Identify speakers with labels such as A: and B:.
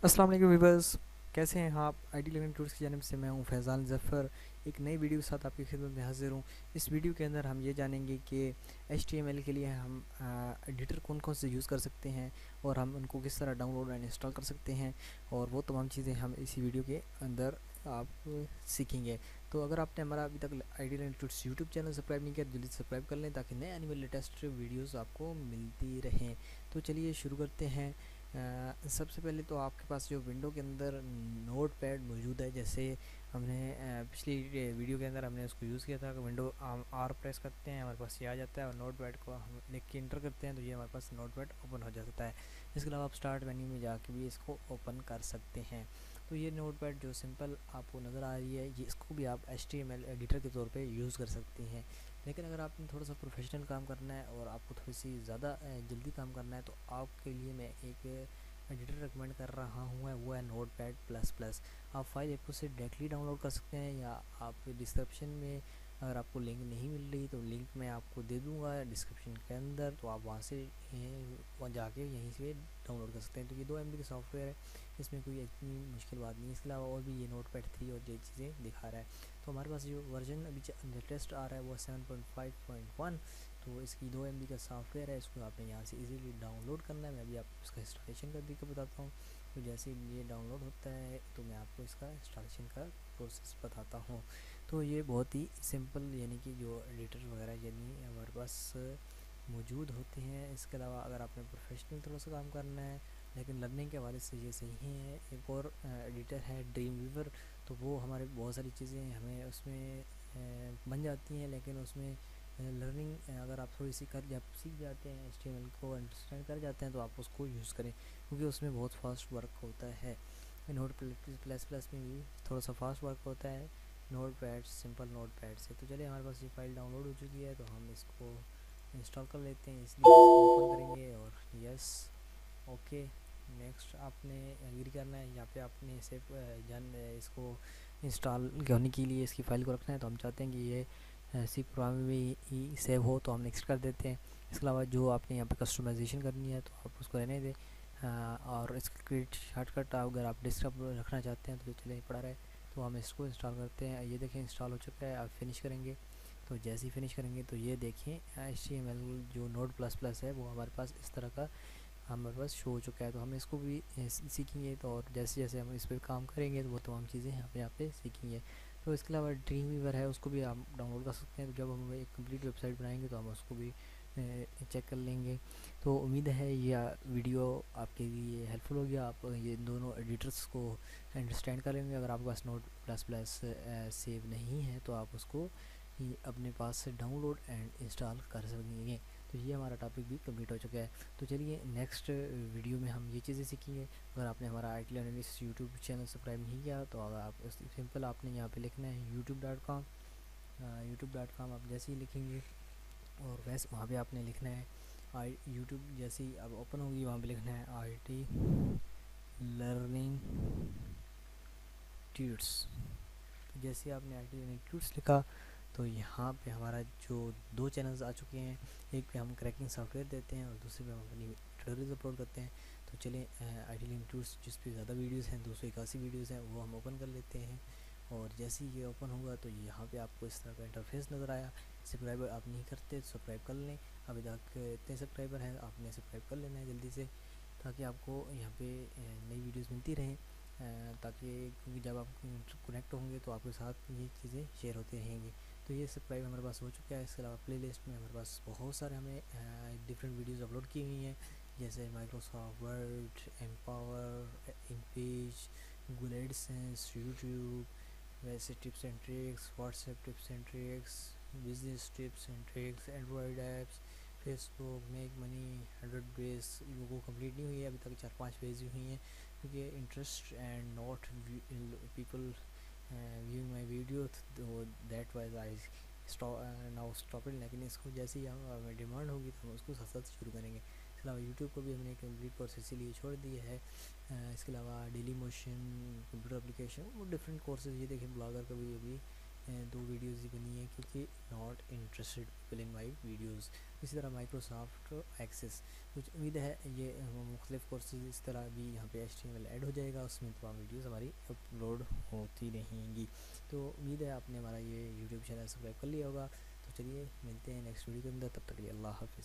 A: अस्सलाम वालेकुम व्यूअर्स। कैसे हैं आप? आईटी लर्निंग टूर्स की जानिब से मैं हूं फैज़ान ज़फ़र। एक नई वीडियो के साथ आपकी खिदमत में हाज़िर हूं। इस वीडियो के अंदर हम ये जानेंगे कि एचटीएमएल के लिए हम एडिटर कौन कौन से यूज़ कर सकते हैं और हम उनको किस तरह डाउनलोड एंड इंस्टॉल कर सकते हैं, और वो तमाम चीज़ें हम इसी वीडियो के अंदर आप सीखेंगे। तो अगर आपने हमारा अभी तक IT learning tours YouTube channel subscribe नहीं किया, जल्दी सब्सक्राइब कर लें ताकि नए आने वाले लेटेस्ट वीडियोज़ आपको मिलती रहें। तो चलिए शुरू करते हैं। सबसे पहले तो आपके पास जो विंडो के अंदर नोट पैड मौजूद है, जैसे हमने पिछली वीडियो के अंदर हमने उसको यूज़ किया था कि विंडो आर प्रेस करते हैं, हमारे पास ये आ जाता है, और नोट पैड को हम लिख के इंटर करते हैं तो ये हमारे पास नोट पैड ओपन हो जाता है। इसके अलावा आप स्टार्ट मेन्यू में जाके भी इसको ओपन कर सकते हैं। तो ये नोट पैड जो सिंपल आपको नज़र आ रही है, ये इसको भी आप HTML एडिटर के तौर पे यूज़ कर सकते हैं। लेकिन अगर आपने थोड़ा सा प्रोफेशनल काम करना है और आपको थोड़ी सी ज़्यादा जल्दी काम करना है, तो आपके लिए मैं एक एडिटर रिकमेंड कर रहा हूँ, वो है नोट पैड प्लस प्लस। आप फाइल ऐप से डायरेक्टली डाउनलोड कर सकते हैं, या आप डिस्क्रिप्शन में अगर आपको लिंक नहीं मिल रही तो लिंक मैं आपको दे दूँगा डिस्क्रिप्शन के अंदर, तो आप वहाँ से वहाँ जाके यहीं से डाउनलोड कर सकते हैं। तो ये 2 MB का सॉफ्टवेयर है, इसमें कोई इतनी मुश्किल बात नहीं है। इसके अलावा और भी ये नोट पैड 3 और ये चीज़ें दिखा रहा है। तो हमारे पास जो वर्जन अभी लेटेस्ट आ रहा है वो 7.5.1। तो इसकी 2 MB का सॉफ्टवेयर है, इसको आपने यहाँ से इजीली डाउनलोड करना है। मैं अभी आपको इसका इंस्टॉलेशन का तरीका बताता हूँ। तो जैसे ये डाउनलोड होता है तो मैं आपको इसका इंस्टॉलेशन का प्रोसेस बताता हूँ। तो ये बहुत ही सिंपल, यानी कि जो एडिटर वगैरह यानी हमारे पास मौजूद होते हैं। इसके अलावा अगर आपने प्रोफेशनल थोड़ा सा काम करना है लेकिन लर्निंग के हवाले से ये सही है, एक और एडिटर है ड्रीम वीवर। तो वो हमारे बहुत सारी चीज़ें हमें उसमें बन जाती हैं, लेकिन उसमें लर्निंग अगर आप थोड़ी सी कर जब सीख जाते हैं, HTML को अंडरस्टैंड कर जाते हैं, तो आप उसको यूज़ करें क्योंकि उसमें बहुत फास्ट वर्क होता है। नोट प्लस प्लस में भी थोड़ा सा फास्ट वर्क होता है note pad, simple note pad से। तो चलिए, हमारे पास ये फाइल डाउनलोड हो चुकी है, तो हम इसको इंस्टॉल कर लेते हैं। इसलिए इसको ओपन करेंगे और यस, ओके, नेक्स्ट आपने एग्री करना है। यहाँ पे आपने इसे इसको इंस्टॉल होने के लिए इसकी फ़ाइल को रखना है, तो हम चाहते हैं कि ये सी प्रोग्राम में ही सेव हो, तो हम नेक्स्ट कर देते हैं। इसके अलावा जो आपने यहाँ पे कस्टमाइजेशन करनी है तो आप उसको रहने दें। और इसका क्रिएट शॉर्टकट अगर आप डेस्कटॉप रखना चाहते हैं तो चले पड़ा रहे। तो हम इसको इंस्टॉल करते हैं। ये देखें इंस्टॉल हो चुका है। आप फिनिश करेंगे, तो जैसे ही फिनिश करेंगे तो ये देखें HTML जो नोड प्लस प्लस है वो हमारे पास इस तरह का हमारे पास शो हो चुका है। तो हम इसको भी सीखेंगे, तो और जैसे जैसे हम इस पर काम करेंगे तो वो तमाम चीज़ें हम यहाँ पे सीखेंगे। तो इसके अलावा ड्रीम वीवर है, उसको भी आप डाउनलोड कर सकते हैं। तो जब हम एक कंप्लीट वेबसाइट बनाएंगे तो हम उसको भी चेक कर लेंगे। तो उम्मीद है ये वीडियो आपके लिए हेल्पफुल हो गया। आप ये दोनों एडिटर्स को अंडरस्टैंड कर लेंगे। अगर आपके पास नोट प्लस प्लस सेव नहीं है तो आप उसको अपने पास से डाउनलोड एंड इंस्टॉल कर सकेंगे। तो ये हमारा टॉपिक भी कंप्लीट हो चुका है। तो चलिए, नेक्स्ट वीडियो में हम ये चीज़ें सीखेंगे। अगर आपने हमारा IT analyst YouTube channel subscribe नहीं किया तो अगर आप सिंपल आपने यहाँ पे लिखना है यूट्यूब.com आप जैसे ही लिखेंगे और वैसे वहाँ पे आपने लिखना है आई यूट्यूब जैसे ही अब ओपन होगी वहाँ पे लिखना है आईटी लर्निंग ट्यूट्स। तो जैसे आपने आईटी लर्निंग ट्यूट्स लिखा तो यहाँ पे हमारा जो 2 चैनल्स आ चुके हैं, एक पे हम क्रैकिंग सॉफ्टवेयर देते हैं और दूसरे पे हम अपनी ट्यूटोरियल्स अपलोड करते हैं। तो चलिए, आईटी लिंक टूल्स जिस पे ज़्यादा वीडियोस हैं, 281 वीडियोस हैं, वो हम ओपन कर लेते हैं। और जैसे ही ये ओपन होगा तो यहाँ पे आपको इस तरह का इंटरफेस नज़र आया। सब्सक्राइबर आप नहीं करते तो सब्सक्राइब कर लें। अभी तक इतने सब्सक्राइबर हैं, आपने सब्सक्राइब कर लेना है जल्दी से, ताकि आपको यहाँ पे नई वीडियोस मिलती रहें। ताकि क्योंकि जब आप कनेक्ट होंगे तो आपके साथ ये चीज़ें शेयर होती रहेंगी। तो ये सब्सक्राइब हमारे पास हो चुका है। इसके अलावा प्ले लिस्ट में हमारे पास बहुत सारे हमें डिफरेंट वीडियोस अपलोड की हुई हैं, जैसे Microsoft Word, Empower, InPage, Google AdSense, YouTube, वैसे tips and tricks, WhatsApp tips and tricks, business tips and tricks, Android apps, Facebook, make money, 100 days. लोगों को कंप्लीट नहीं हुई है अभी तक, 4-5 पेज ही हुई हैं क्योंकि interest and not people viewing my video, तो that wise I now stop it. लेकिन इसको जैसे ही हमें डिमांड होगी तो हम उसको साथ साथ शुरू करेंगे। इसके अलावा यूट्यूब को भी हमने कंप्लीट कोर्स इसीलिए छोड़ दिया है। इसके अलावा डेली मोशन, कंप्यूटर एप्लीकेशन, वो डिफरेंट कोर्सेज। ये देखें ब्लॉगर का भी अभी दो वीडियोज़ ही बनी है क्योंकि not interested people in my videos. इसी तरह माइक्रोसॉफ्ट एक्सेस, कुछ उम्मीद है ये मुख्तलिफ़ कोर्सेज इस तरह भी यहाँ पे HTML ऐड हो जाएगा, उसमें तमाम वीडियोज़ हमारी अपलोड होती रहेंगी। तो उम्मीद है आपने हमारा ये यूट्यूब चैनल सब्सक्राइब कर लिया होगा। तो चलिए मिलते हैं नेक्स्ट वीडियो के अंदर, तब तक के लिए अल्लाह हाफ़िज़।